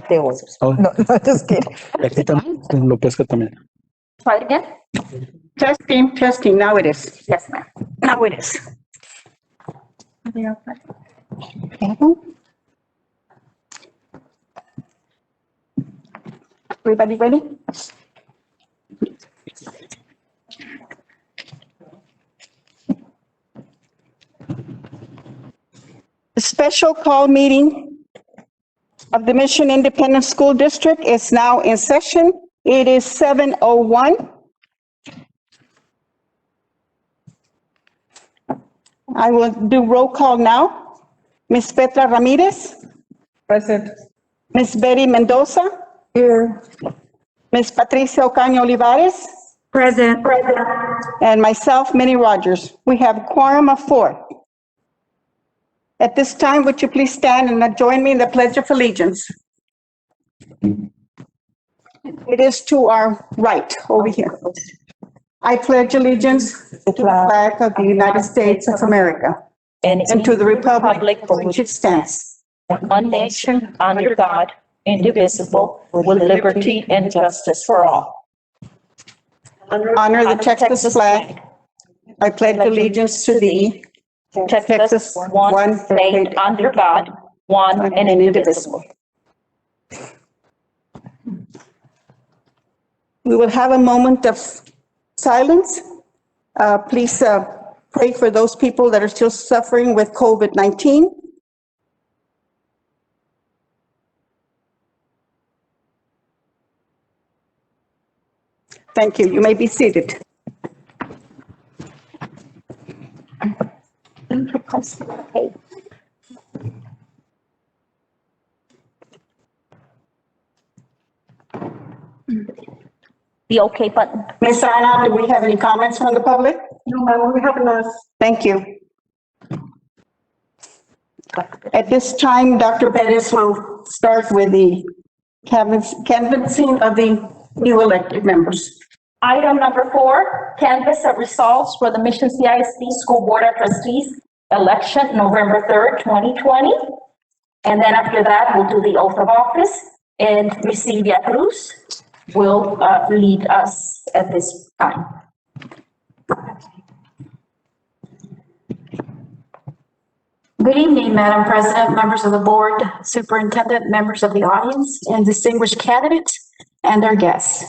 de hoy. Oh. No, no, just kidding. Aquí también lo pesca también. Try it again? Testing, now it is. Yes, ma'am. Now it is. Everybody ready? The special call meeting of the Mission Independent School District is now in session. It is 7:01. I will do roll call now. Ms. Petra Ramirez, Present. Ms. Betty Mendoza, Here. Ms. Patricia Ocaña Olivares, Present. and myself, Minnie Rogers. We have a quorum of 4. At this time, would you please stand and join me in the Pledge of Allegiance? It is to our right, over here. I pledge allegiance to the flag of the United States of America and to the republic for which it stands, one nation, under God, indivisible, with liberty and justice for all. honor the Texas flag. I pledge allegiance to thee, Texas, one state, under God, one and indivisible. We will have a moment of silence. Please pray for those people that are still suffering with COVID-19. Thank you. You may be seated. The okay button. Ms. Anna, do we have any comments from the public? No, we have enough. Thank you. At this time, Dr. Bettis will start with the canvassing of the new elected members. Item number 4, canvass of results for the Mission CISD School Board of Trustees election, November 3rd, 2020. And then after that, we'll do the oath of office, and Ms. Silvia Cruz will lead us at this time. Good evening, Madam President, members of the board, superintendent, members of the audience, and distinguished candidates and our guests.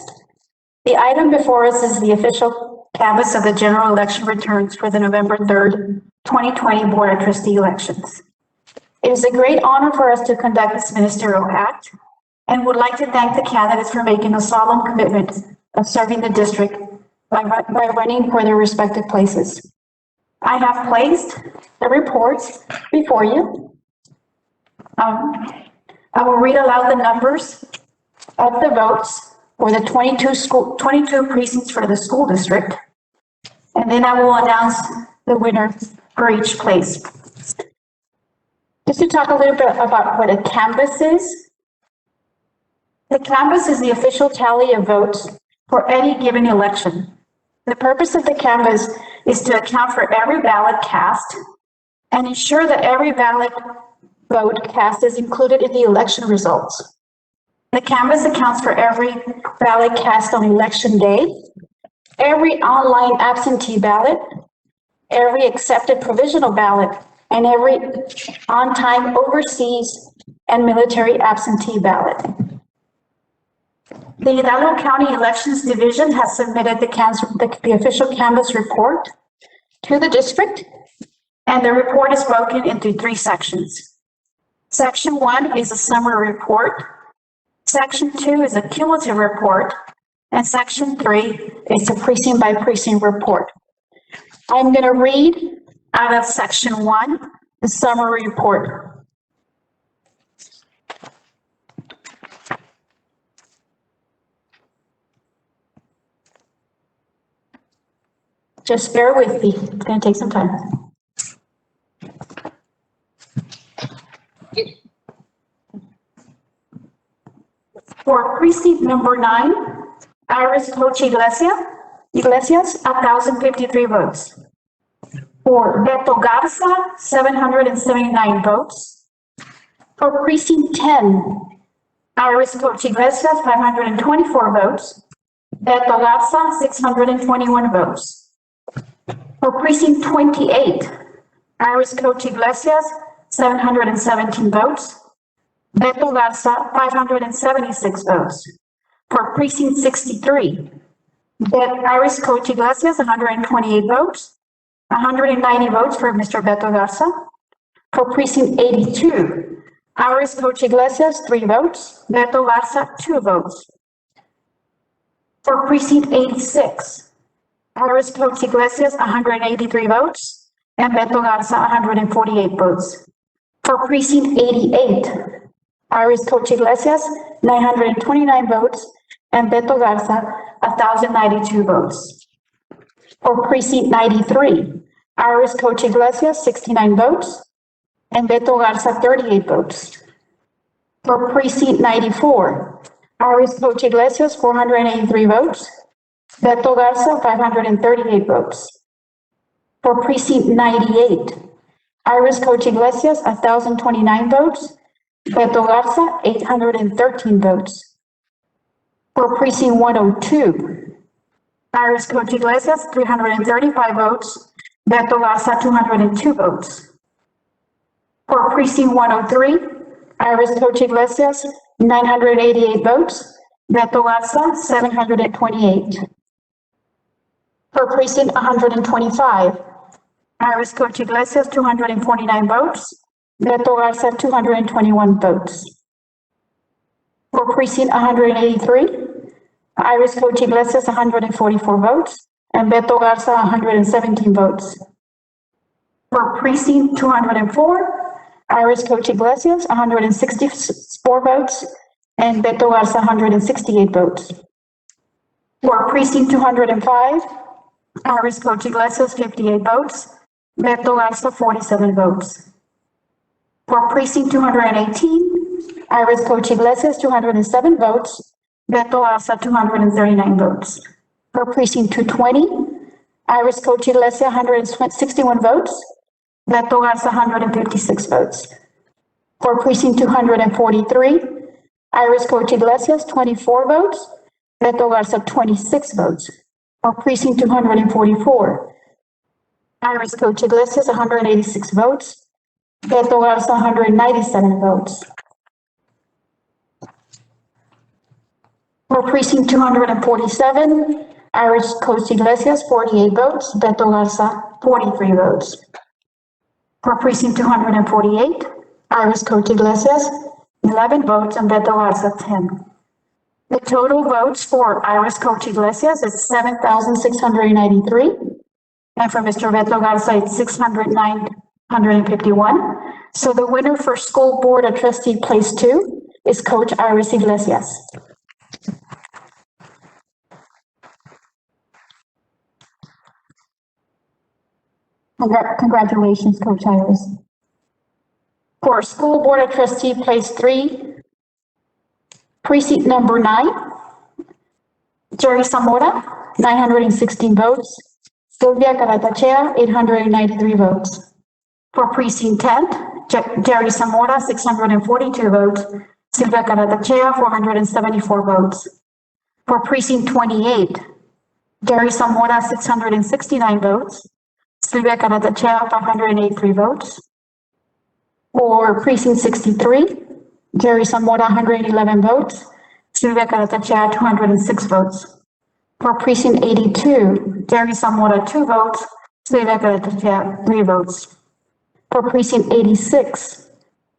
The item before us is the official canvass of the general election returns for the November 3rd, 2020 Board of Trustee elections. It is a great honor for us to conduct this ministerial act and would like to thank the candidates for making a solemn commitment of serving the district by running for their respective places. I have placed the reports before you. I will read aloud the numbers of the votes for the 22 precincts for the school district, and then I will announce the winner for each place. Just to talk a little bit about what a canvass is. The canvass is the official tally of votes for any given election. The purpose of the canvass is to account for every ballot cast and ensure that every ballot vote cast is included in the election results. The canvass accounts for every ballot cast on election day, every online absentee ballot, every accepted provisional ballot, and every on-time overseas and military absentee ballot. The Hidalgo County Elections Division has submitted the official canvass report to the district, and the report is broken into 3 sections. Section 1 is a summary report. Section 2 is a cumulative report, and Section 3 is a precinct by precinct report. I'm going to read out of Section 1, the summary report. Just bear with me, it's going to take some time. For precinct number 9, Iris Coach Iglesias, 1,053 votes. For Beto Garza, 779 votes. For precinct 10, Iris Coach Iglesias, 524 votes. Beto Garza, 621 votes. For precinct 28, Iris Coach Iglesias, 717 votes. Beto Garza, 576 votes. For precinct 63, Iris Coach Iglesias, 128 votes. 190 votes for Mr. Beto Garza. For precinct 82, Iris Coach Iglesias, 3 votes. Beto Garza, 2 votes. For precinct 86, Iris Coach Iglesias, 183 votes, and Beto Garza, 148 votes. For precinct 88, Iris Coach Iglesias, 929 votes, and Beto Garza, 1,092 votes. For precinct 93, Iris Coach Iglesias, 69 votes, and Beto Garza, 38 votes. For precinct 94, Iris Coach Iglesias, 483 votes. Beto Garza, 538 votes. For precinct 98, Iris Coach Iglesias, 1,029 votes. Beto Garza, 813 votes. For precinct 102, Iris Coach Iglesias, 335 votes. Beto Garza, 202 votes. For precinct 103, Iris Coach Iglesias, 988 votes. Beto Garza, 728. For precinct 125, Iris Coach Iglesias, 249 votes. Beto Garza, 221 votes. For precinct 183, Iris Coach Iglesias, 144 votes, and Beto Garza, 117 votes. For precinct 204, Iris Coach Iglesias, 164 votes, and Beto Garza, 168 votes. For precinct 205, Iris Coach Iglesias, 58 votes, Beto Garza, 47 votes. For precinct 218, Iris Coach Iglesias, 207 votes, Beto Garza, 239 votes. For precinct 220, Iris Coach Iglesias, 161 votes, Beto Garza, 156 votes. For precinct 243, Iris Coach Iglesias, 24 votes, Beto Garza, 26 votes. For precinct 244, Iris Coach Iglesias, 186 votes, Beto Garza, 197 votes. For precinct 247, Iris Coach Iglesias, 48 votes, Beto Garza, 43 votes. For precinct 248, Iris Coach Iglesias, 11 votes, and Beto Garza, 10. The total votes for Iris Coach Iglesias is 7,693, and for Mr. Beto Garza, it's 609,151. So the winner for School Board of Trustee Place 2 is Coach Iris Iglesias. Congratulations, Coach Iris. For School Board of Trustee Place 3, precinct number 9, Jerry Zamora, 916 votes. Sylvia Caratachea, 893 votes. For precinct 10, Jerry Zamora, 642 votes. Sylvia Caratachea, 474 votes. For precinct 28, Jerry Zamora, 669 votes. Sylvia Caratachea, 583 votes. For precinct 63, Jerry Zamora, 111 votes. Sylvia Caratachea, 206 votes. For precinct 82, Jerry Zamora, 2 votes. Sylvia Caratachea, 3 votes. For precinct 86,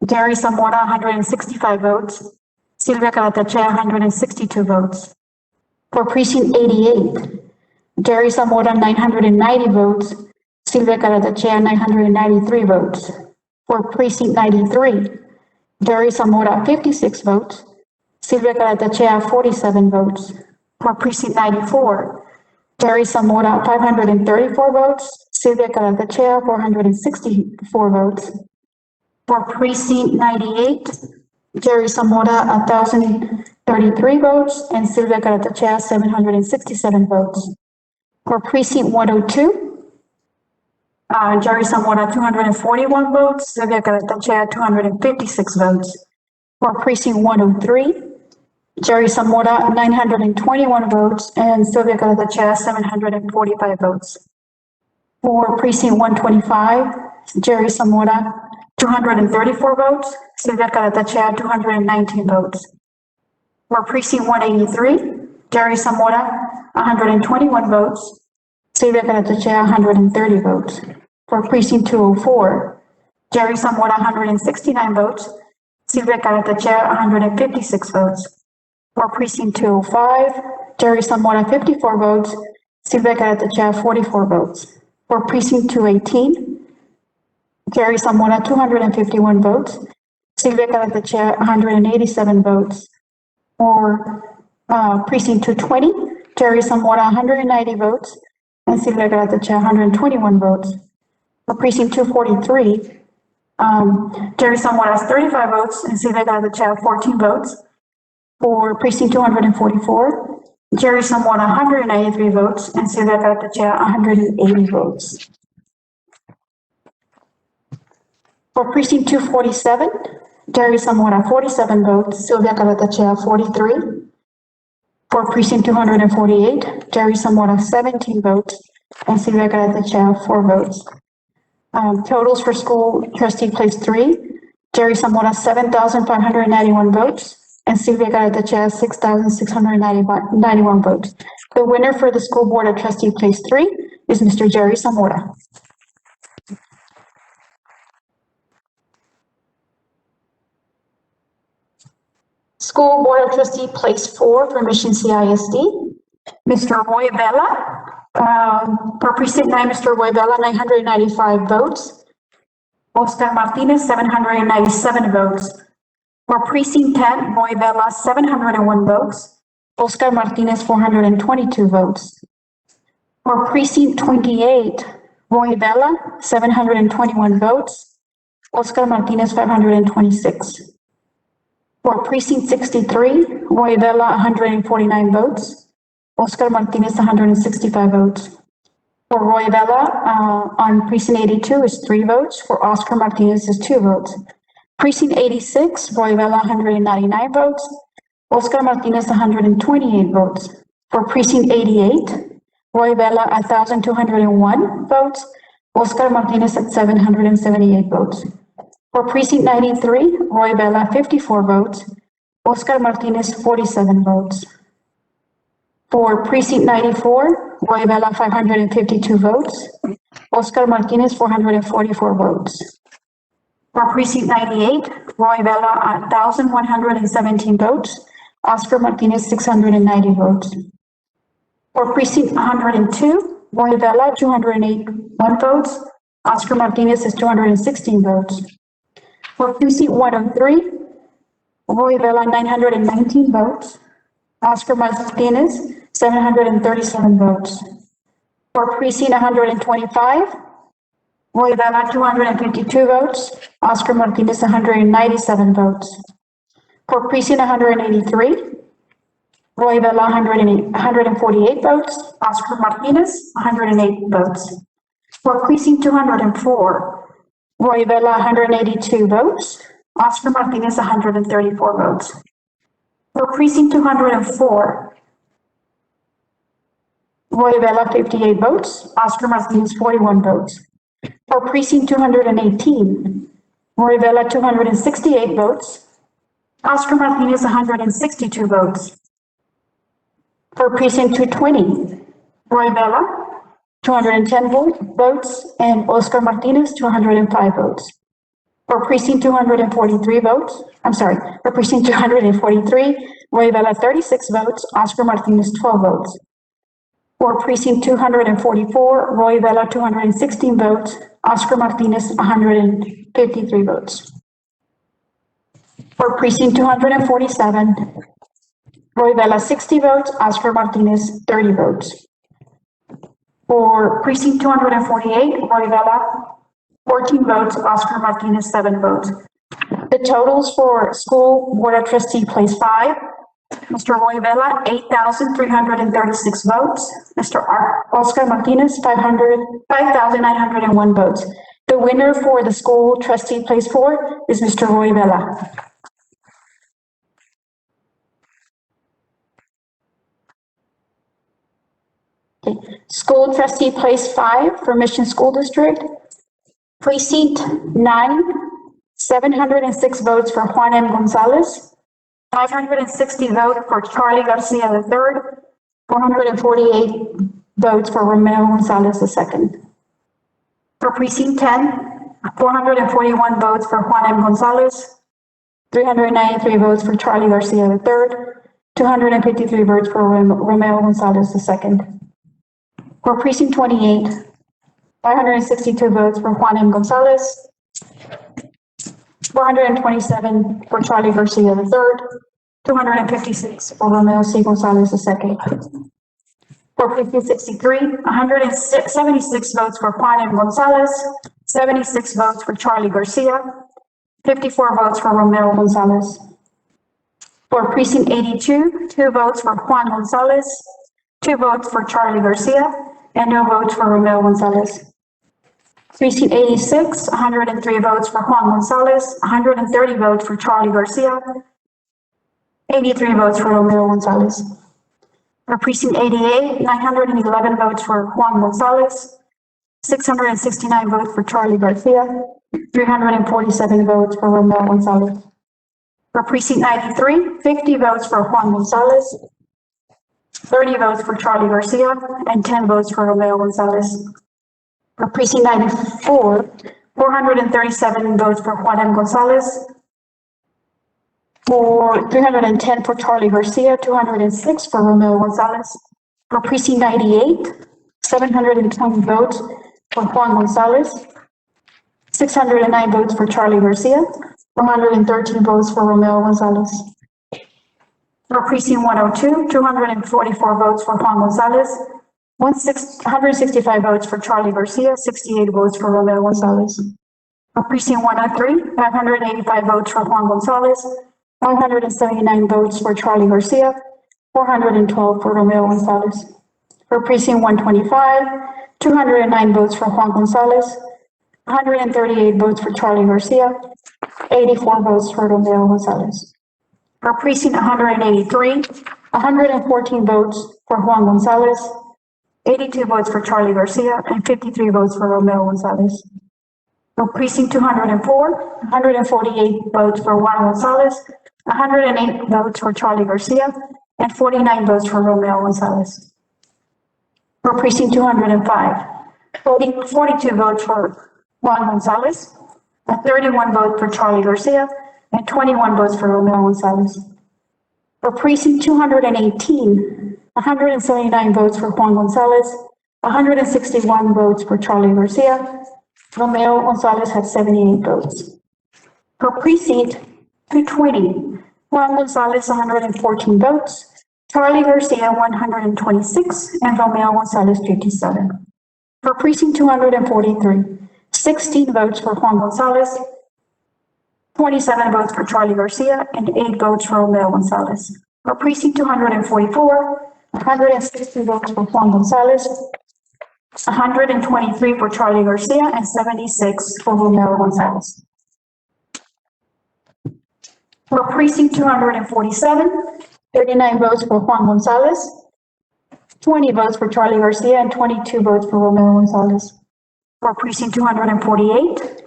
Jerry Zamora, 165 votes. Sylvia Caratachea, 162 votes. For precinct 88, Jerry Zamora, 990 votes. Sylvia Caratachea, 993 votes. For precinct 93, Jerry Zamora, 56 votes. Sylvia Caratachea, 47 votes. For precinct 94, Jerry Zamora, 534 votes. Sylvia Caratachea, 464 votes. For precinct 98, Jerry Zamora, 1,033 votes, and Sylvia Caratachea, 767 votes. For precinct 102, Jerry Zamora, 241 votes, Sylvia Caratachea, 256 votes. For precinct 103, Jerry Zamora, 921 votes, and Sylvia Garcia, 745 votes. For precinct 125, Jerry Zamora, 234 votes, Sylvia Garcia, 219 votes. For precinct 183, Jerry Zamora, 121 votes, Sylvia Garcia, 130 votes. For precinct 204, Jerry Zamora, 169 votes, Sylvia Garcia, 156 votes. For precinct 205, Jerry Zamora, 54 votes, Sylvia Garcia, 44 votes. For precinct 218, Jerry Zamora, 251 votes, Sylvia Garcia, 187 votes. For precinct 220, Jerry Zamora, 190 votes, and Sylvia Garcia, 121 votes. For precinct 243, Jerry Zamora has 35 votes, and Sylvia Garcia, 14 votes. For precinct 244, Jerry Zamora, 193 votes, and Sylvia Garcia, 180 votes. For precinct 247, Jerry Zamora, 47 votes, Sylvia Garcia, 43. For precinct 248, Jerry Zamora, 17 votes, and Sylvia Garcia, 4 votes. Totals for school trustee place 3, Jerry Zamora, 7,591 votes, and Sylvia Garcia, 6,691 votes. The winner for the school board of trustee place 3 is Mr. Jerry Zamora. School board of trustee place 4 for Mission CISD, Mr. Roy Vela. For precinct 9, Mr. Roy Vela, 995 votes. Oscar Martinez, 797 votes. For precinct 10, Roy Vela, 701 votes. Oscar Martinez, 422 votes. For precinct 28, Roy Vela, 721 votes. Oscar Martinez, 526. For precinct 63, Roy Vela, 149 votes. Oscar Martinez, 165 votes. For Roy Vela, on precinct 82 is 3 votes. For Oscar Martinez is 2 votes. Precinct 86, Roy Vela, 199 votes. Oscar Martinez, 128 votes. For precinct 88, Roy Vela, 1,201 votes. Oscar Martinez at 778 votes. For precinct 93, Roy Vela, 54 votes. Oscar Martinez, 47 votes. For precinct 94, Roy Vela, 552 votes. Oscar Martinez, 444 votes. For precinct 98, Roy Vela, 1,117 votes. Oscar Martinez, 690 votes. For precinct 102, Roy Vela, 281 votes. Oscar Martinez is 216 votes. For precinct 103, Roy Vela, 919 votes. Oscar Martinez, 737 votes. For precinct 125, Roy Vela, 252 votes. Oscar Martinez, 197 votes. For precinct 183, Roy Vela, 148 votes. Oscar Martinez, 108 votes. For precinct 204, Roy Vela, 182 votes. Oscar Martinez, 134 votes. For precinct 204, Roy Vela, 58 votes. Oscar Martinez, 41 votes. For precinct 218, Roy Vela, 268 votes. Oscar Martinez, 162 votes. For precinct 220, Roy Vela, 210 votes, and Oscar Martinez, 205 votes. For precinct 243 votes, for precinct 243, Roy Vela, 36 votes, Oscar Martinez, 12 votes. For precinct 244, Roy Vela, 216 votes, Oscar Martinez, 153 votes. For precinct 247, Roy Vela, 60 votes, Oscar Martinez, 30 votes. For precinct 248, Roy Vela, 14 votes, Oscar Martinez, 7 votes. The totals for school board of trustee place 5, Mr. Roy Vela, 8,336 votes. Mr. Oscar Martinez, 5,901 votes. The winner for the school trustee place 4 is Mr. Roy Vela. School Trustee Place 5 for Mission School District. Precinct 9, 706 votes for Juan M. Gonzalez, 560 votes for Charlie Garcia III, 448 votes for Romeo Gonzalez II. For Precinct 10, 441 votes for Juan M. Gonzalez, 393 votes for Charlie Garcia III, 253 votes for Romeo Gonzalez II. For Precinct 28, 562 votes for Juan M. Gonzalez, 427 for Charlie Garcia III, 256 for Romeo C. Gonzalez II. For Precinct 63, 176 votes for Juan M. Gonzalez, 76 votes for Charlie Garcia, 54 votes for Romeo Gonzalez. For Precinct 82, 2 votes for Juan Gonzalez, 2 votes for Charlie Garcia, and no votes for Romeo Gonzalez. Precinct 86, 103 votes for Juan Gonzalez, 130 votes for Charlie Garcia, 83 votes for Romeo Gonzalez. For Precinct 88, 911 votes for Juan Gonzalez, 669 votes for Charlie Garcia, 347 votes for Romeo Gonzalez. For Precinct 93, 50 votes for Juan Gonzalez, 30 votes for Charlie Garcia, and 10 votes for Romeo Gonzalez. For Precinct 94, 437 votes for Juan M. Gonzalez, for 310 for Charlie Garcia, 206 for Romeo Gonzalez. For Precinct 98, 720 votes for Juan Gonzalez, 609 votes for Charlie Garcia, 113 votes for Romeo Gonzalez. For Precinct 102, 244 votes for Juan Gonzalez, 165 votes for Charlie Garcia, 68 votes for Romeo Gonzalez. For Precinct 103, 585 votes for Juan Gonzalez, 579 votes for Charlie Garcia, 412 for Romeo Gonzalez. For Precinct 125, 209 votes for Juan Gonzalez, 138 votes for Charlie Garcia, 84 votes for Romeo Gonzalez. For Precinct 183, 114 votes for Juan Gonzalez, 82 votes for Charlie Garcia, and 53 votes for Romeo Gonzalez. For Precinct 204, 148 votes for Juan Gonzalez, 108 votes for Charlie Garcia, and 49 votes for Romeo Gonzalez. For Precinct 205, 42 votes for Juan Gonzalez, 31 votes for Charlie Garcia, and 21 votes for Romeo Gonzalez. For Precinct 218, 179 votes for Juan Gonzalez, 161 votes for Charlie Garcia. Romeo Gonzalez had 78 votes. For Precinct 220, Juan Gonzalez, 114 votes, Charlie Garcia, 126, and Romeo Gonzalez, 57. For Precinct 243, 16 votes for Juan Gonzalez, 27 votes for Charlie Garcia, and 8 votes for Romeo Gonzalez. For Precinct 244, 160 votes for Juan Gonzalez, 123 for Charlie Garcia, and 76 for Romeo Gonzalez. For Precinct 247, 39 votes for Juan Gonzalez, 20 votes for Charlie Garcia, and 22 votes for Romeo Gonzalez. For Precinct 248,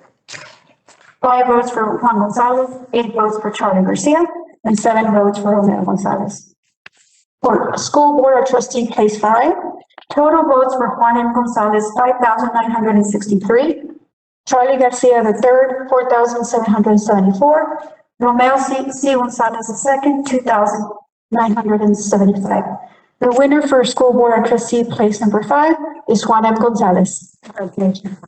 5 votes for Juan Gonzalez, 8 votes for Charlie Garcia, and 7 votes for Romeo Gonzalez. For School Board of Trustee Place 5, total votes for Juan M. Gonzalez, 5,963. Charlie Garcia III, 4,774. Romeo C. Gonzalez II, 2,975. The winner for School Board of Trustee Place number 5 is Juan M. Gonzalez. Congratulations.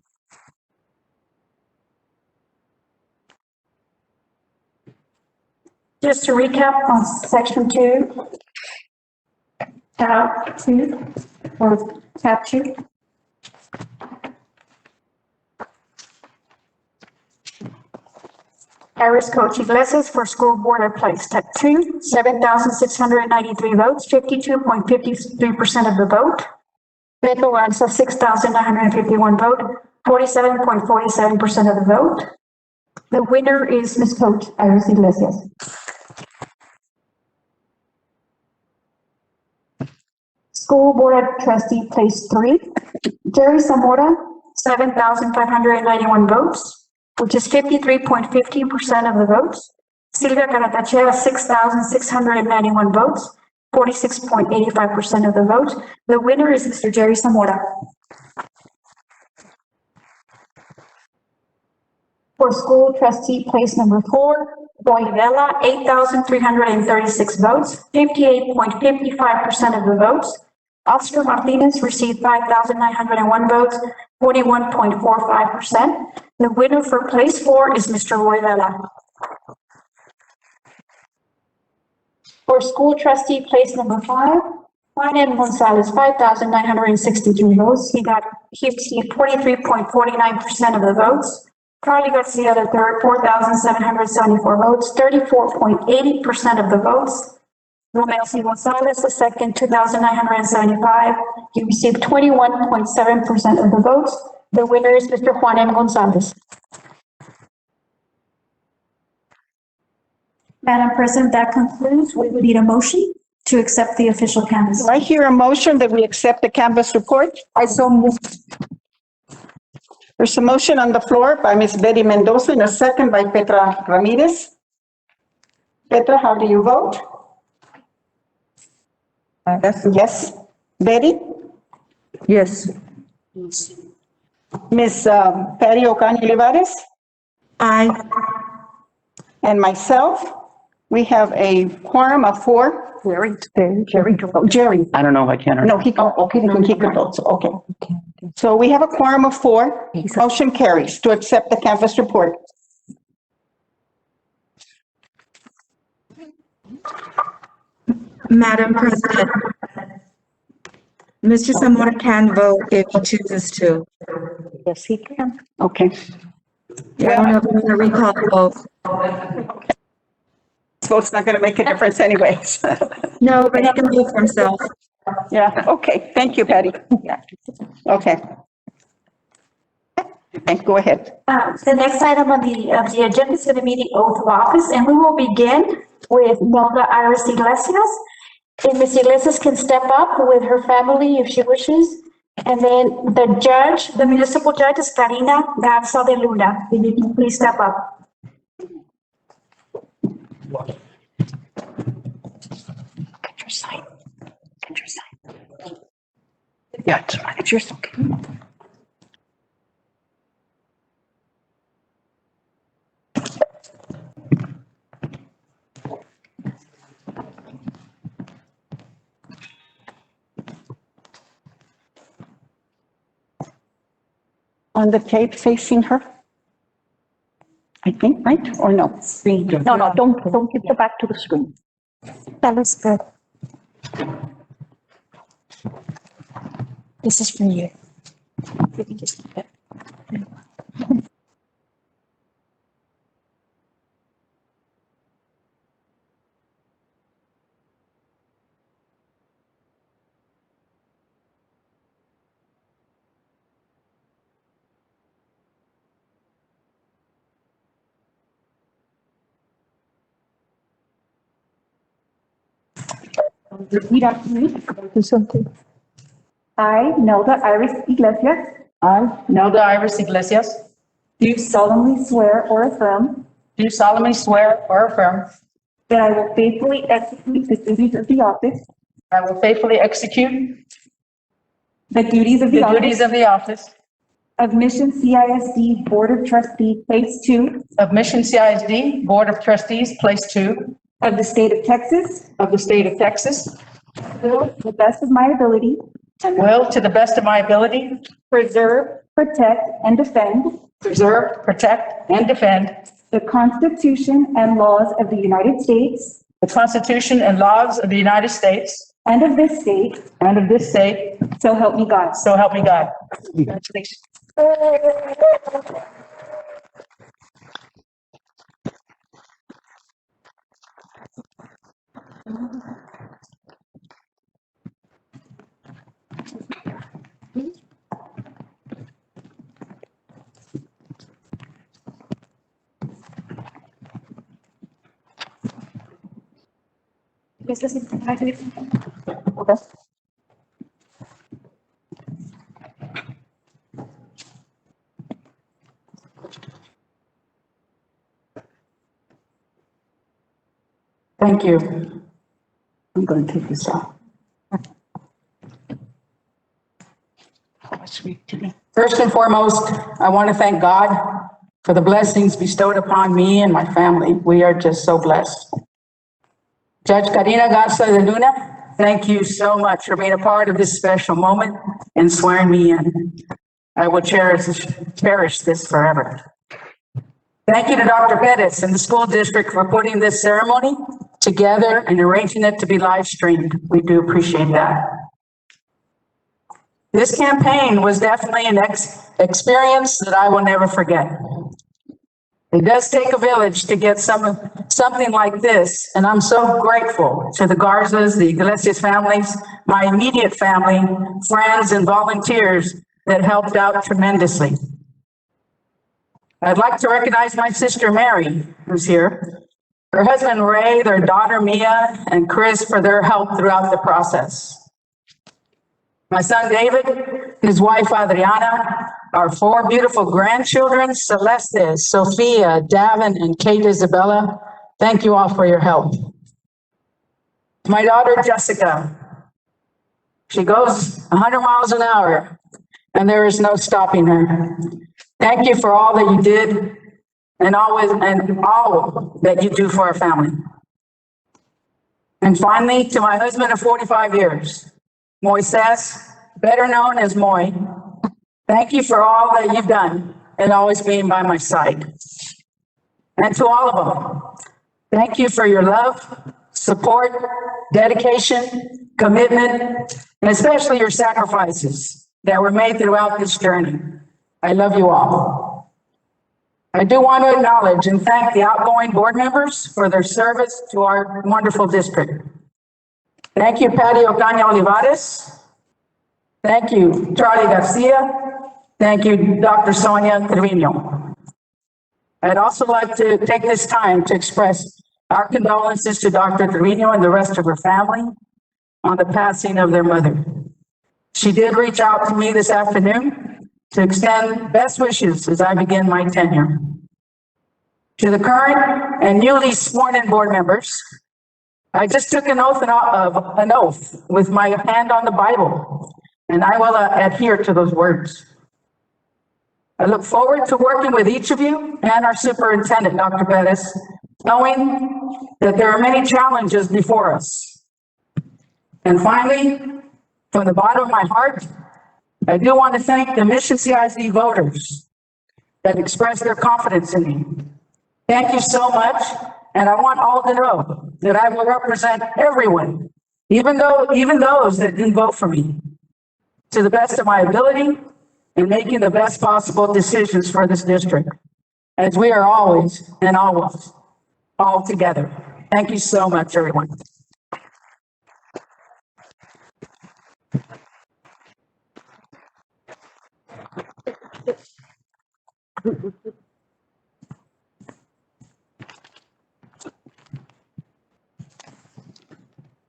Just to recap on section 2, tab 2, or tab 2. Harris Coach Iglesias for School Board of Place. Tab 2, 7,693 votes, 52.53% of the vote. Beto Alza, 6,951 vote, 47.47% of the vote. The winner is Ms. Coach Harris Iglesias. School Board Trustee, place 3. Jerry Zamora, 7,591 votes, which is 53.15% of the votes. Silvia Caratachea, 6,691 votes, 46.85% of the vote. The winner is Mr. Jerry Zamora. For school trustee, place number 4, Vela, 8,336 votes, 58.55% of the votes. Oscar Martinez received 5,901 votes, 41.45%. The winner for place 4 is Mr. Roy Vela. For school trustee, place number 5, Juan Gonzalez, 5,963 votes. He received 43.49% of the votes. Carly Garcia III, 4,774 votes, 34.80% of the votes. Romeo C. Gonzalez II, 2,975. He received 21.7% of the votes. The winner is Mr. Juan M. Gonzalez. Madam President, that concludes. We would need a motion to accept the official canvas. Do I hear a motion that we accept the canvas report? I so move. There's a motion on the floor by Ms. Betty Mendoza and a second by Petra Ramirez. Petra, how do you vote? Yes. Betty? Yes. Ms. Patty Ocaña Olivares? Aye. And myself, we have a quorum of 4. Jerry. I don't know if I can or No, not. he can vote, so, okay. So we have a quorum of 4. Motion carries to accept the canvas report. Madam President, Mr. Zamora can vote if he chooses to. Yes, he can. Okay. I don't know if we're going to recall the vote. This vote's not going to make a difference anyways. No, but he can vote for himself. Yeah, okay. Thank you, Patty. Okay. Okay, go ahead. The next item on the agenda is going to be the oath of office, and we will begin with Nelda Iris Iglesias. If Ms. Iglesias can step up with her family if she wishes. And then the judge, the municipal judge is Karina Garza de Luna. If you can please step up. Get your sign. Get your sign. Yeah, it's yours. Okay. On the tape facing her? I think, right? Or no? Screen. No, don't give the back to the screen. That looks good. This is for you. You can just keep it. Repeat after me. I, Nelda Iris Iglesias, I, Nelda Iris Iglesias, do solemnly swear or affirm do solemnly swear or affirm that I will faithfully execute the duties of the office, I will faithfully execute the duties of the the duties office of the office of Mission CISD Board of Trustees, Place 2 of Mission CISD Board of Trustees, Place 2 of the state of Texas, of the state of Texas, will, to the best of my ability, and will, to the best of my ability, preserve, protect, and defend preserve, protect, and defend the Constitution and laws of the United States the Constitution and laws of the United States and of this state, and of this state, so help me God. so help me God. Congratulations. Thank you. I'm going to take this off. First and foremost, I want to thank God for the blessings bestowed upon me and my family. We are just so blessed. Judge Karina Garza de Luna, thank you so much for being a part of this special moment and swearing me in. I will cherish this forever. Thank you to Dr. Pettis and the school district for putting this ceremony together and arranging it to be live streamed. We do appreciate that. This campaign was definitely an experience that I will never forget. It does take a village to get something like this, and I'm so grateful to the Garzas, the Iglesias families, my immediate family, friends, and volunteers that helped out tremendously. I'd like to recognize my sister Mary, who's here, her husband Ray, their daughter Mia, and Chris for their help throughout the process. My son David, his wife Adriana, our 4 beautiful grandchildren, Celeste, Sophia, Davin, and Kate Isabella. Thank you all for your help. My daughter Jessica, she goes 100 miles an hour, and there is no stopping her. Thank you for all that you did and all that you do for our family. And finally, to my husband of 45 years, Moises, better known as Moy, thank you for all that you've done and always being by my side. And to all of them, thank you for your love, support, dedication, commitment, and especially your sacrifices that were made throughout this journey. I love you all. I do want to acknowledge and thank the outgoing board members for their service to our wonderful district. Thank you, Patty Ocaña Olivares. Thank you, Charlie Garcia. Thank you, Dr. Sonia Trevino. I'd also like to take this time to express our condolences to Dr. Trevino and the rest of her family on the passing of their mother. She did reach out to me this afternoon to extend best wishes as I begin my tenure. To the current and newly sworn-in board members, I just took an oath with my hand on the Bible, and I will adhere to those words. I look forward to working with each of you and our superintendent, Dr. Pettis, knowing that there are many challenges before us. And finally, from the bottom of my heart, I do want to thank the Mission CISD voters that expressed their confidence in me. Thank you so much, and I want all to know that I will represent everyone, even those that didn't vote for me, to the best of my ability and making the best possible decisions for this district, as we are always and always all together. Thank you so much, everyone.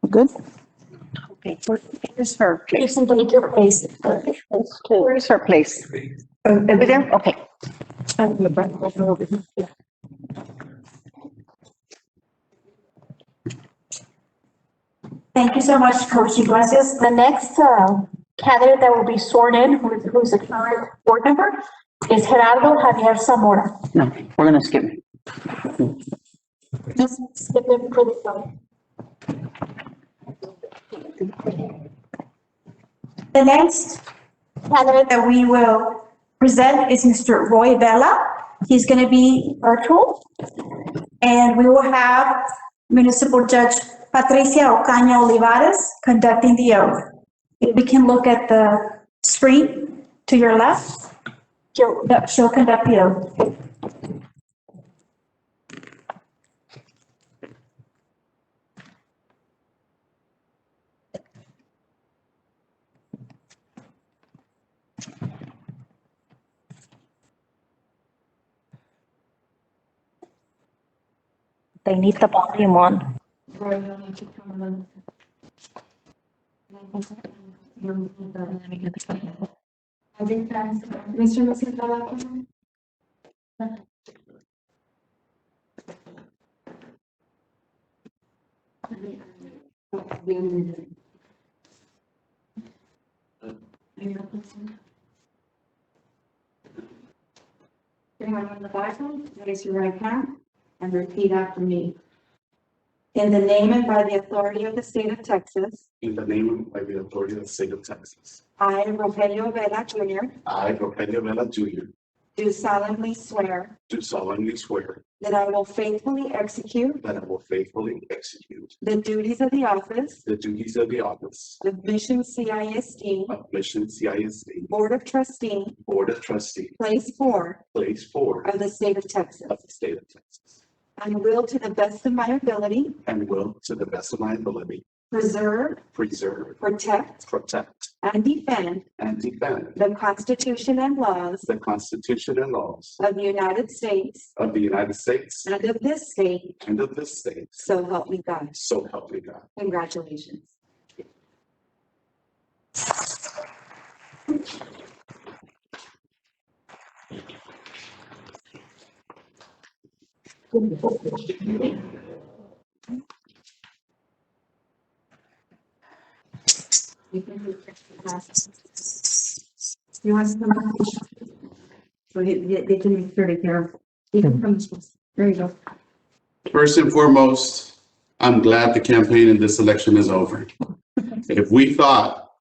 Good? Okay, where's her place? You can take your place. Where's her place? Over there? Okay. Thank you so much, Coach Iglesias. The next candidate that will be sworn in, who's a current board member, is Gerardo Javier Zamora. No, we're gonna skip. Just skip him for this one. The next candidate that we will present is Mr. Roy Vela. He's going to be virtual. And we will have Municipal Judge Patricia Ocaña Olivares conducting the oath. If we can look at the screen to your left, she'll conduct the oath. They need the volume on. Everyone on the Bible, raise your right hand and repeat after me. In the name and by the authority of the state of Texas, In the name and by the authority of the state of Texas, I, Rogelio Vela Jr., I, Rogelio Vela Jr., do solemnly swear do solemnly swear that I will faithfully execute that I will faithfully execute the duties of the office the duties of the office of Mission CISD of Mission CISD Board of Trustee, Board of Trustees, Place 4 Place 4 of the state of Texas, of the state of Texas, and will to the best of my ability and will, to the best of my ability, preserve, preserve, protect, protect, and defend and defend the Constitution and laws the Constitution and laws of the United States of the United States and of this state, and of this state. so help me God. So help me God. Congratulations. You want to come up? So they can be pretty careful. You can come this way. There you go. First and foremost, I'm glad the campaign in this election is over. If we thought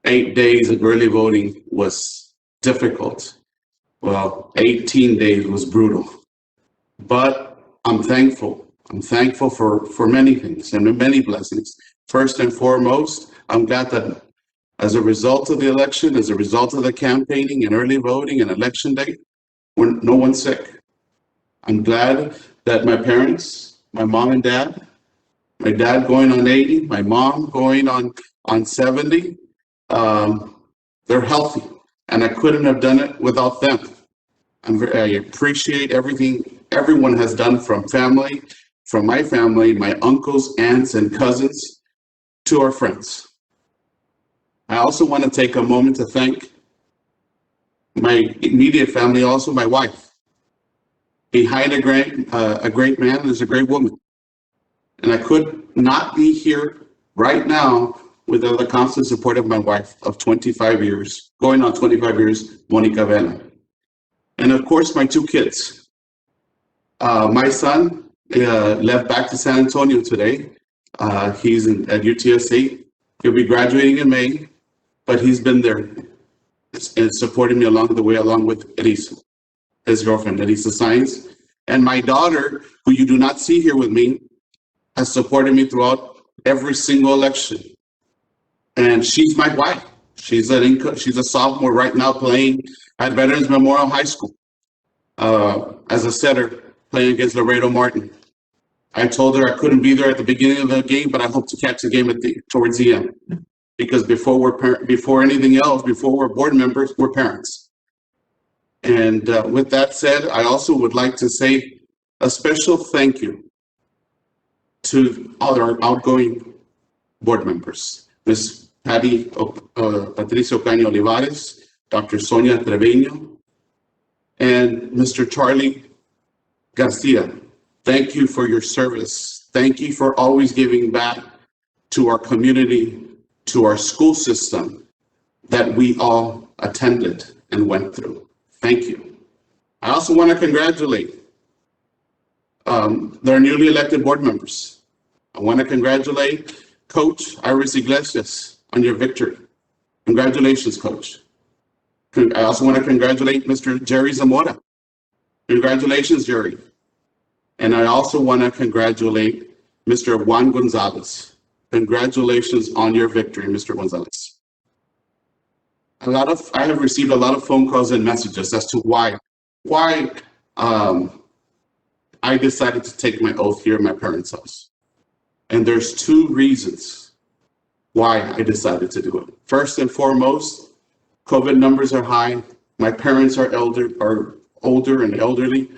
8 days of early voting was difficult, well, 18 days was brutal. But I'm thankful. I'm thankful for many things and many blessings. First and foremost, I'm glad that as a result of the election, as a result of the campaigning and early voting and election day, no one's sick. I'm glad that my parents, my mom and dad, my dad going on 80, my mom going on 70, they're healthy, and I couldn't have done it without them. I appreciate everything everyone has done, from family, from my family, my uncles, aunts, and cousins, to our friends. I also want to take a moment to thank my immediate family, also my wife. Behind a great man is a great woman. And I could not be here right now without the constant support of my wife of 25 years, going on 25 years, Monica Vela. And of course, my 2 kids. My son left back to San Antonio today. He's at UTSC. He'll be graduating in May, but he's been there and supporting me along the way, along with Elisa, his girlfriend, Elisa Sainz. And my daughter, who you do not see here with me, has supported me throughout every single election. And she's my wife. She's a sophomore right now playing at Veterans Memorial High School as a setter, playing against Laredo Martin. I told her I couldn't be there at the beginning of the game, but I hope to catch the game towards the end. Because before anything else, before we're board members, we're parents. And with that said, I also would like to say a special thank you to all our outgoing board members, Ms. Patricio Caño Olivares, Dr. Sonia Treviño, and Mr. Charlie Garcia. Thank you for your service. Thank you for always giving back to our community, to our school system that we all attended and went through. Thank you. I also want to congratulate their newly elected board members. I want to congratulate Coach Iris Iglesias on your victory. Congratulations, Coach. I also want to congratulate Mr. Jerry Zamora. Congratulations, Jerry. And I also want to congratulate Mr. Juan Gonzalez. Congratulations on your victory, Mr. Gonzalez. I have received a lot of phone calls and messages as to why I decided to take my oath here at my parents' house. And there's 2 reasons why I decided to do it. First and foremost, COVID numbers are high. My parents are older and elderly,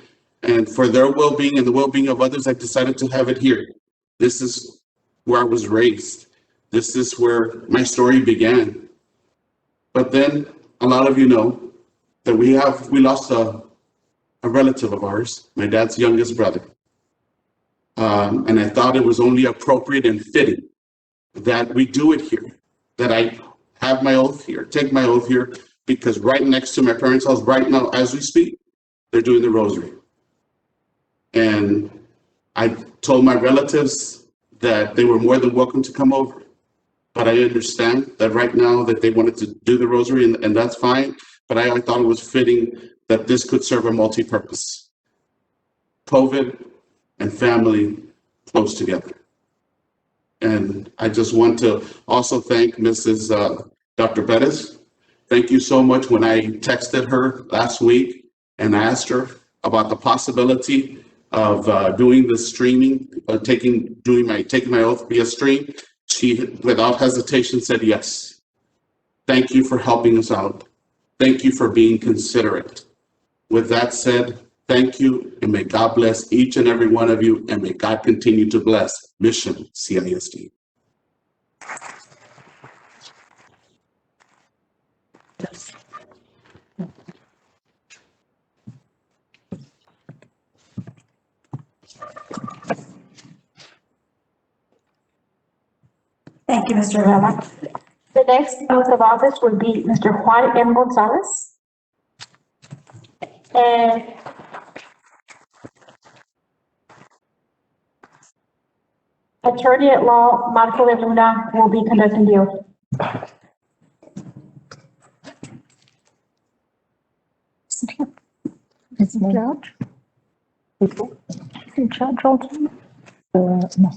and for their well-being and the well-being of others, I decided to have it here. This is where I was raised. This is where my story began. But then a lot of you know that we lost a relative of ours, my dad's youngest brother. And I thought it was only appropriate and fitting that we do it here, that I have my oath here, take my oath here, because right next to my parents' house right now, as we speak, they're doing the rosary. And I told my relatives that they were more than welcome to come over. But I understand that right now that they wanted to do the rosary, and that's fine. But I thought it was fitting that this could serve a multi-purpose. COVID and family close together. And I just want to also thank Mrs. Dr. Bettis. Thank you so much. When I texted her last week and asked her about the possibility of doing the streaming, taking my oath via stream, she, without hesitation, said yes. Thank you for helping us out. Thank you for being considerate. With that said, thank you, and may God bless each and every one of you, and may God continue to bless Mission CISD. Thank you, Mr. Vela. The next oath of office will be Mr. Juan M. Gonzalez. And Attorney at Law Marco de Luna will be conducting the oath. Judge? Judge also? No.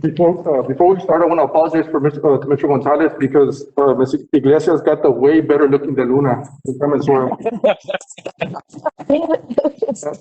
Before we start, I want to apologize for Mr. Gonzalez because Ms. Iglesias got the way better looking than Luna. To come and swear.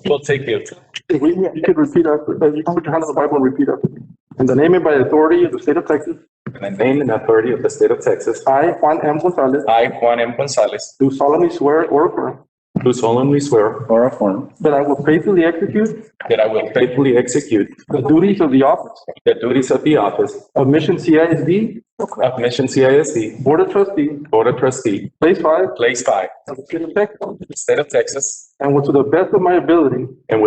We'll take it. You could repeat after, you can put your hand on the Bible and repeat after me. In the name and by authority of the state of Texas, In the name and authority of the state of Texas, I, Juan M. Gonzalez, I, Juan M. Gonzalez, do solemnly swear or affirm do solemnly swear or affirm that I will faithfully execute that I will faithfully execute the duties of the office the duties of the office of Mission CISD, of Mission CISD, Board of Trustees, Board of Trustee, Place 5, Place 5, of the state of Texas, State of Texas, and will to the best of my ability and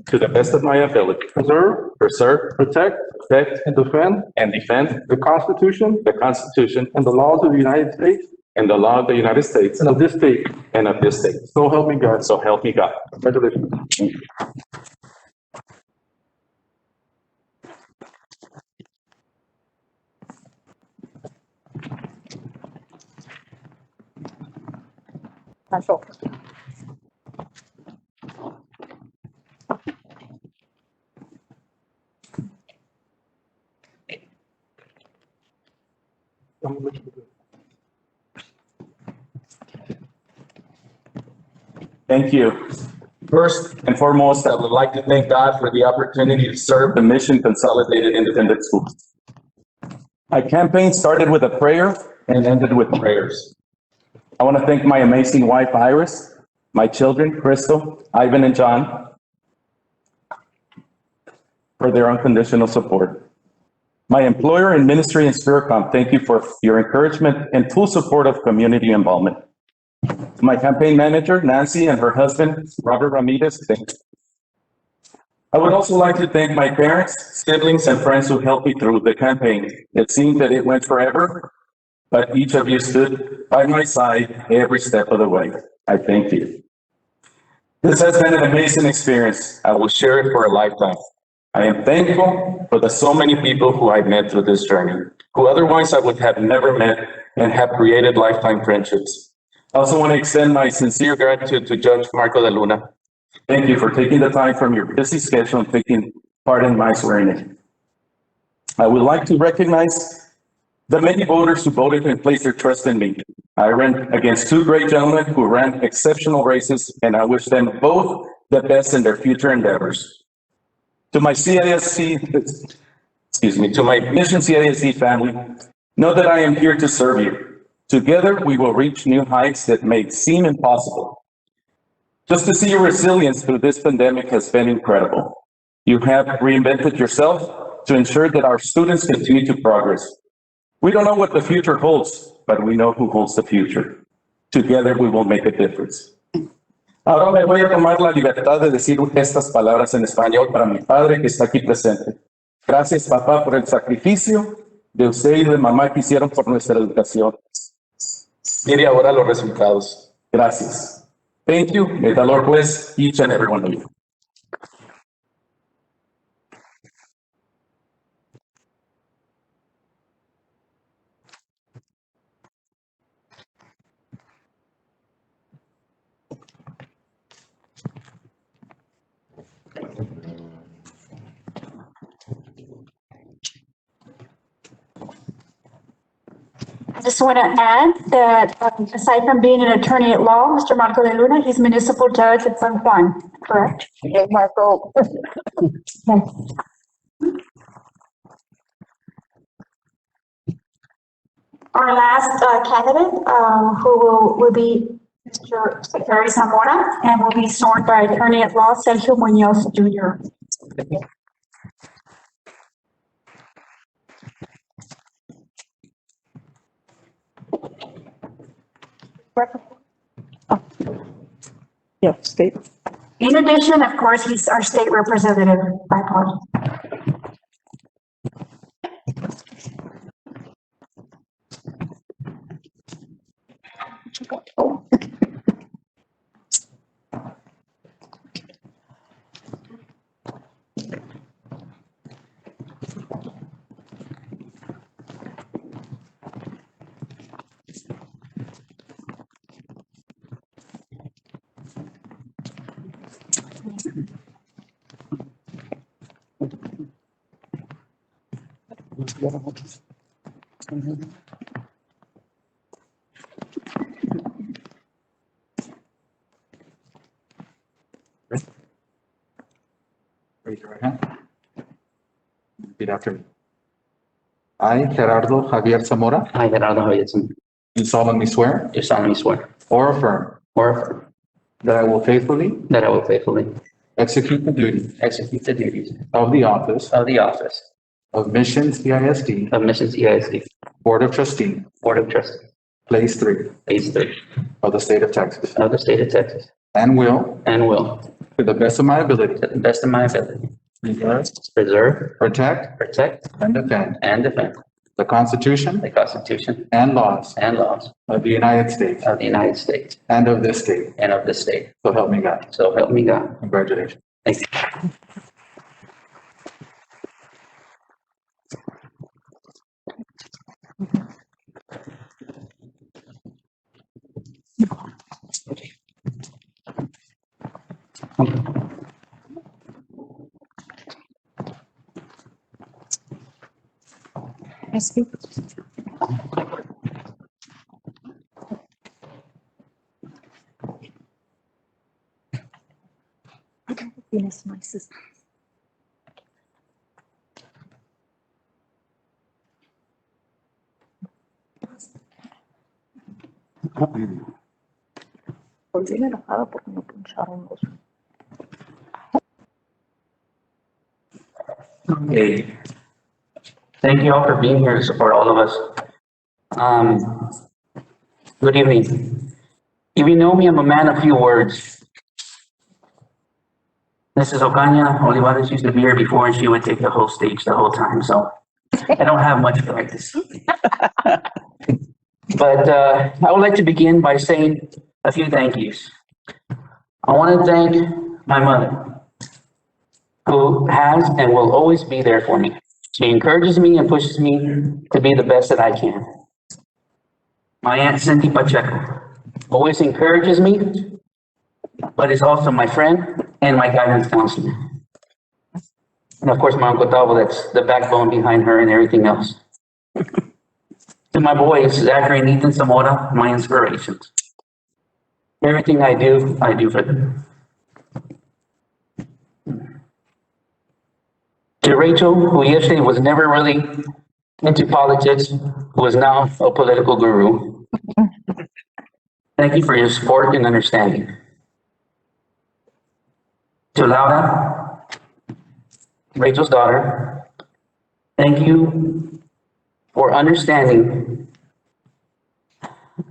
to the best of my ability, preserve, preserve, protect, protect, and defend and defend the Constitution the Constitution and the laws of the United States and the law of the United States and of this state. and of this state. So help me God. So help me God. Congratulations. Thank you. First and foremost, I would like to thank God for the opportunity to serve the Mission Consolidated Independent Schools. My campaign started with a prayer and ended with prayers. I want to thank my amazing wife, Iris, my children, Crystal, Ivan, and John, for their unconditional support. My employer and ministry and Spiritcom, thank you for your encouragement and full support of community involvement. To my campaign manager, Nancy, and her husband, Robert Ramirez, thank you. I would also like to thank my parents, siblings, and friends who helped me through the campaign. It seemed that it went forever, but each of you stood by my side every step of the way. I thank you. This has been an amazing experience. I will share it for a lifetime. I am thankful for the so many people who I've met through this journey, who otherwise I would have never met and have created lifetime friendships. I also want to extend my sincere gratitude to Judge Marco de Luna. Thank you for taking the time from your busy schedule and taking part in my swearing-in. I would like to recognize the many voters who voted and placed their trust in me. I ran against two great gentlemen who ran exceptional races, and I wish them both the best in their future endeavors. To my to my Mission CISD family, know that I am here to serve you. Together, we will reach new heights that may seem impossible. Just to see your resilience through this pandemic has been incredible. You have reinvented yourself to ensure that our students continue to progress. We don't know what the future holds, but we know who holds the future. Together we will make a difference. Ahora me voy a tomar la libertad de decir estas palabras en español para mi padre que está aquí presente. Gracias, papá, por el sacrificio de usted y de mamá que hicieron por nuestra educación. Mire ahora los resultados. Gracias. Thank you. May the Lord bless each and every one of you. I just want to add that aside from being an attorney at law, Mr. Marco de Luna, he's municipal judge at San Juan, correct? Okay, Marco. Our last candidate, who will be Mr. Secretary Zamora, and will be sworn by attorney at law Sergio Munoz Jr. Yeah, state. In addition, of course, he's our state representative by party. Raise your right hand. Repeat after me. I, Gerardo Javier Zamora, I, Gerardo Javier, do solemnly swear do solemnly swear or affirm or affirm that I will faithfully that I will faithfully execute the duties execute the duties of the office of the office of Mission CISD of Mission CISD Board of Trustees, Board of Trustees, Place 3 Phase 3 of the state of Texas, of the state of Texas, and will, and will, to the best of my ability, to the best of my ability, preserve, protect, protect, and defend and defend the Constitution the Constitution and laws and laws of the United States of the United States and of this state. and of this state. So help me God. So help me God. Congratulations. Thank you. Okay. Thank you all for being here to support all of us. Good evening. If you know me, I'm a man of few words. Mrs. Ocaña Olivares used to be here before and she would take the whole stage the whole time, so I don't have much practice. But I would like to begin by saying a few thank yous. I want to thank my mother, who has and will always be there for me. She encourages me and pushes me to be the best that I can. My Aunt Cindy Pacheco always encourages me, but is also my friend and my guidance counselor. And of course, my Uncle Tavo, that's the backbone behind her and everything else. To my boys, Zachary and Ethan Zamora, my inspirations. Everything I do for them. To Rachel, who yesterday was never really into politics, who is now a political guru. Thank you for your support and understanding. To Laura, Rachel's daughter, thank you for understanding,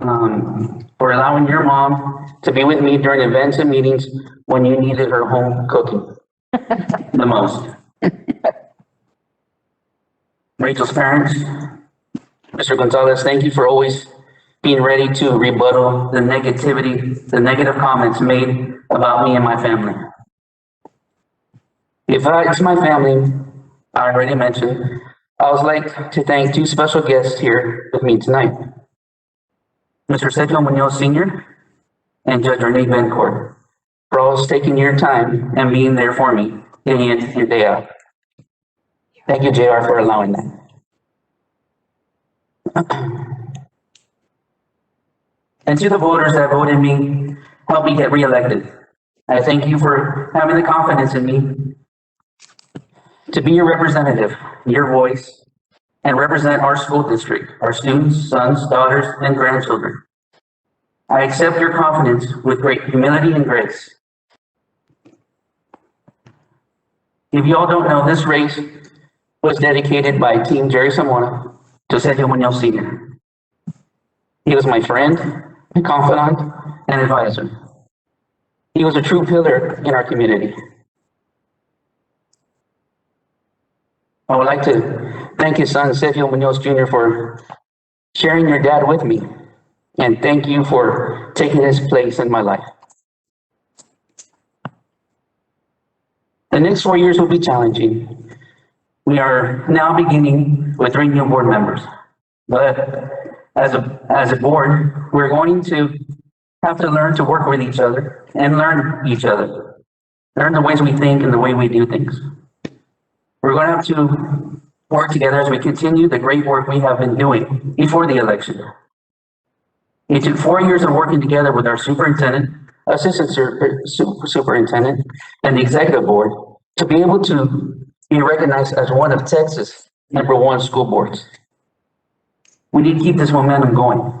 for allowing your mom to be with me during events and meetings when you needed her home cooking the most. Rachel's parents, Mr. Gonzalez, thank you for always being ready to rebuttal the negativity, the negative comments made about me and my family. It's my family, I already mentioned. I would like to thank two special guests here with me tonight. Mr. Sergio Munoz Sr. and Judge Renee Bencourt, for always taking your time and being there for me day in and day out. Thank you, JR, for allowing that. And to the voters that voted me, helped me get reelected, I thank you for having the confidence in me to be your representative, your voice, and represent our school district, our students, sons, daughters, and grandchildren. I accept your confidence with great humility and grace. If you all don't know, this race was dedicated by Team Jerry Zamora to Sergio Munoz Sr. He was my friend, my confidant, and advisor. He was a true pillar in our community. I would like to thank his son, Sergio Munoz Jr., for sharing your dad with me, and thank you for taking his place in my life. The next 4 years will be challenging. We are now beginning with 3 new board members, but as a board, we're going to have to learn to work with each other and learn each other, learn the ways we think and the way we do things. We're going to have to work together as we continue the great work we have been doing before the election. It took 4 years of working together with our superintendent, assistant superintendent, and the executive board to be able to be recognized as one of Texas' #1 school boards. We need to keep this momentum going.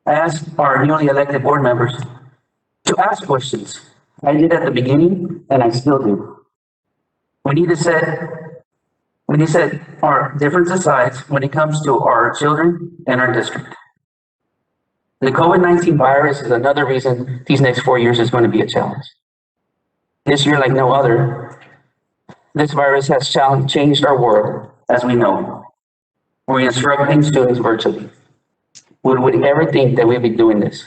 I asked our newly elected board members to ask questions. I did at the beginning, and I still do. We need to set our differences aside when it comes to our children and our district. The COVID-19 virus is another reason these next 4 years is going to be a challenge. This year, like no other, this virus has changed our world as we know it. We're instructing students virtually. Would we ever think that we'd be doing this?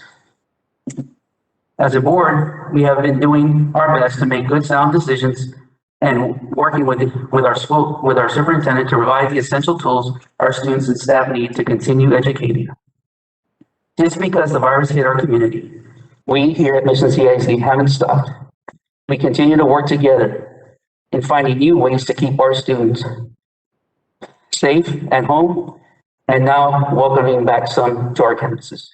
As a board, we have been doing our best to make good, sound decisions and working with our superintendent to provide the essential tools our students and staff need to continue educating. Just because the virus hit our community, we here at Mission CISD haven't stopped. We continue to work together in finding new ways to keep our students safe at home, and now welcoming back some to our campuses.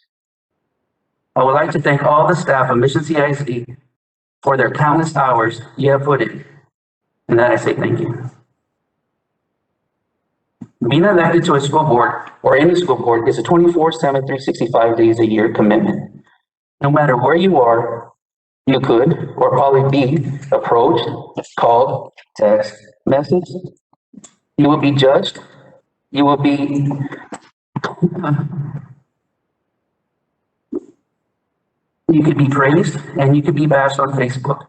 I would like to thank all the staff of Mission CISD for their countless hours you have put in, and that I say thank you. Being elected to a school board or any school board is a 24/7, 365 days a year commitment. No matter where you are, you could or probably be approached, called, text, message. You will be judged. You will be you could be praised and you could be bashed on Facebook.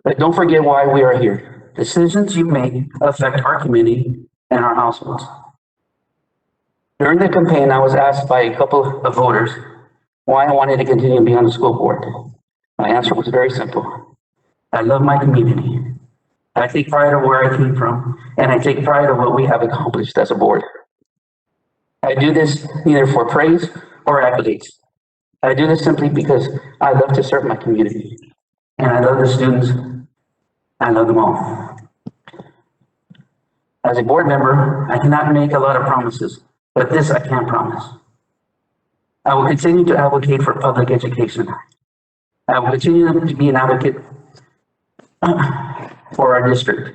But don't forget why we are here. Decisions you make affect our community and our households. During the campaign, I was asked by a couple of voters why I wanted to continue to be on the school board. My answer was very simple. I love my community. I take pride of where I came from, and I take pride of what we have accomplished as a board. I do this neither for praise or accolades. I do this simply because I love to serve my community, and I love the students. I love them all. As a board member, I cannot make a lot of promises, but this I can promise. I will continue to advocate for public education. I will continue to be an advocate for our district,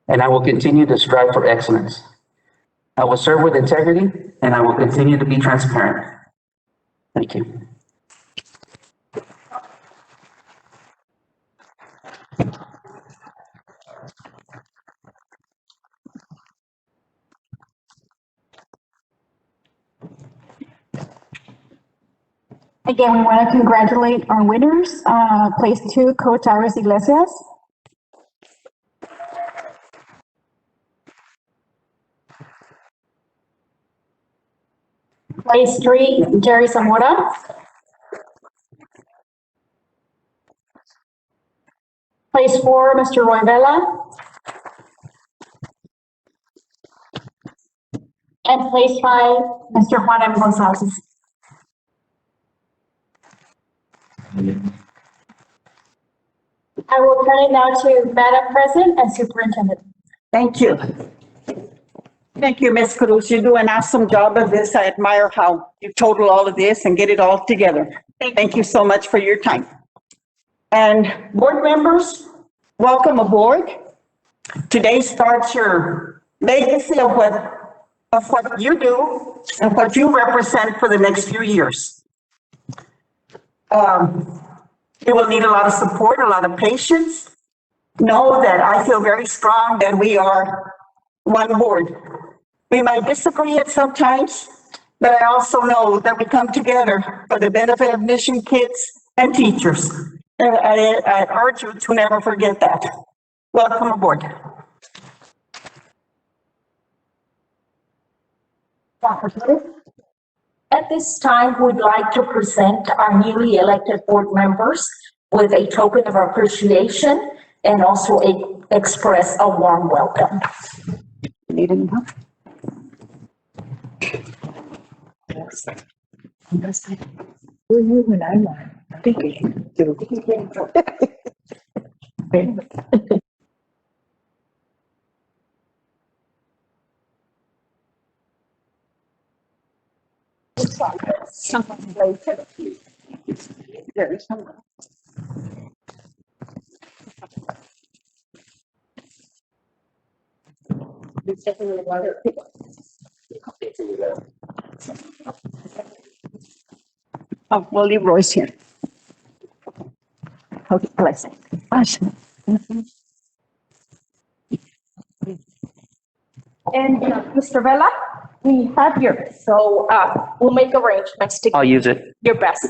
and I will continue to strive for excellence. I will serve with integrity, and I will continue to be transparent. Thank you. Again, we want to congratulate our winners. Place 2, Coach Iglesias. Place 3, Jerry Zamora. Place 4, Mr. Roy Vela. And place 5, Mr. Juan Gonzalez. I will turn it now to Madam President and Superintendent. Thank you. Thank you, Ms. Cruz. You do an awesome job of this. I admire how you total all of this and get it all together. Thank you so much for your time. And board members, welcome aboard. Today starts your legacy of what you do and what you represent for the next few years. You will need a lot of support, a lot of patience. Know that I feel very strong that we are one board. We might disagree at some times, but I also know that we come together for the benefit of mission kids and teachers. And I urge you to never forget that. Welcome aboard. At this time, we'd like to present our newly elected board members with a token of appreciation and also express a warm welcome. Need any help? Oh, we'll leave Royce here. Okay, bless him. And Mr. Vela, we have yours, so we'll make arrangements to I'll use it. your best.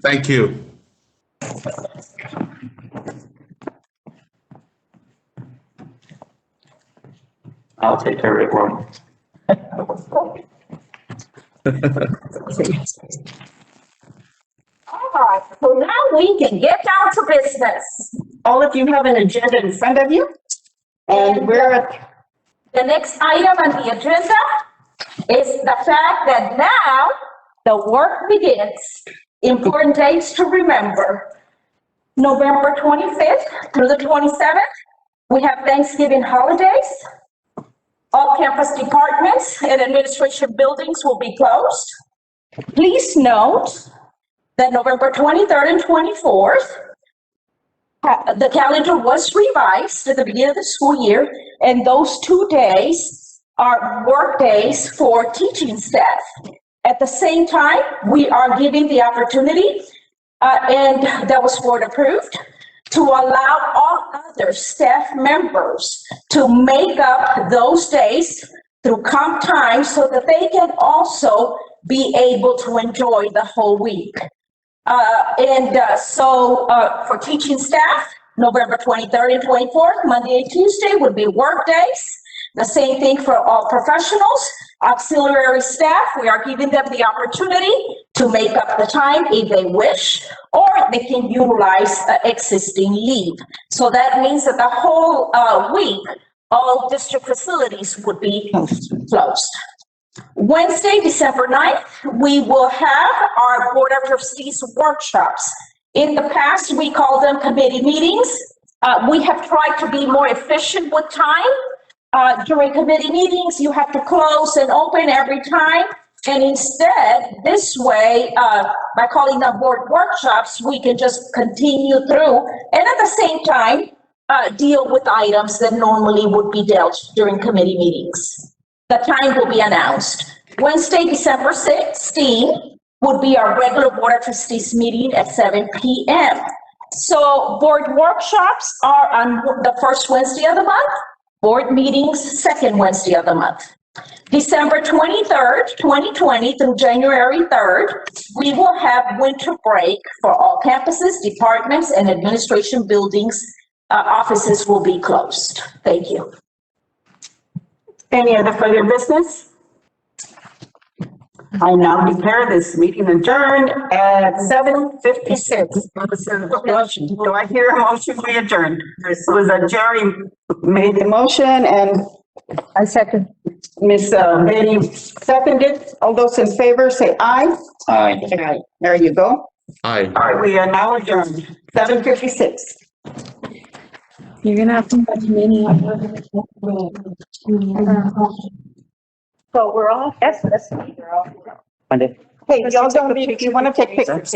Thank you. I'll take care of it, Ron. All right, so now we can get down to business. All of you have an agenda in front of you. And we're at The next item on the agenda is the fact that now the work begins. Important dates to remember. November 25th through the 27th, we have Thanksgiving holidays. All campus departments and administration buildings will be closed. Please note that November 23rd and 24th, the calendar was revised at the beginning of the school year, and those 2 days are work days for teaching staff. At the same time, we are giving the opportunity, and that was board approved, to allow all other staff members to make up those days through comp time so that they can also be able to enjoy the whole week. So for teaching staff, November 23rd and 24th, Monday and Tuesday would be work days. The same thing for all professionals. Auxiliary staff, we are giving them the opportunity to make up the time if they wish, or they can utilize existing leave. So that means that the whole week, all district facilities would be closed. Wednesday, December 9th, we will have our Board of Trustees workshops. In the past, we call them committee meetings. We have tried to be more efficient with time. During committee meetings, you have to close and open every time. And instead, this way, by calling them board workshops, we can just continue through and at the same time, deal with items that normally would be dealt during committee meetings. The time will be announced. Wednesday, December 16th would be our regular Board of Trustees meeting at 7 p.m. So board workshops are on the first Wednesday of the month, board meetings, second Wednesday of the month. December 23rd, 2020 through January 3rd, we will have winter break for all campuses, departments, and administration buildings. Offices will be closed. Thank you. Any other further business? I now declare this meeting adjourned at 7:56. Do I hear a motion we adjourn? It was Jerry made the motion and I second. Miss Betty seconded. All those in favor say aye. Aye. There you go. Aye. All right, we are now adjourned, 7:56. You're gonna have to watch many of So we're all. Monday. Hey, y'all don't leave if you want to take pictures.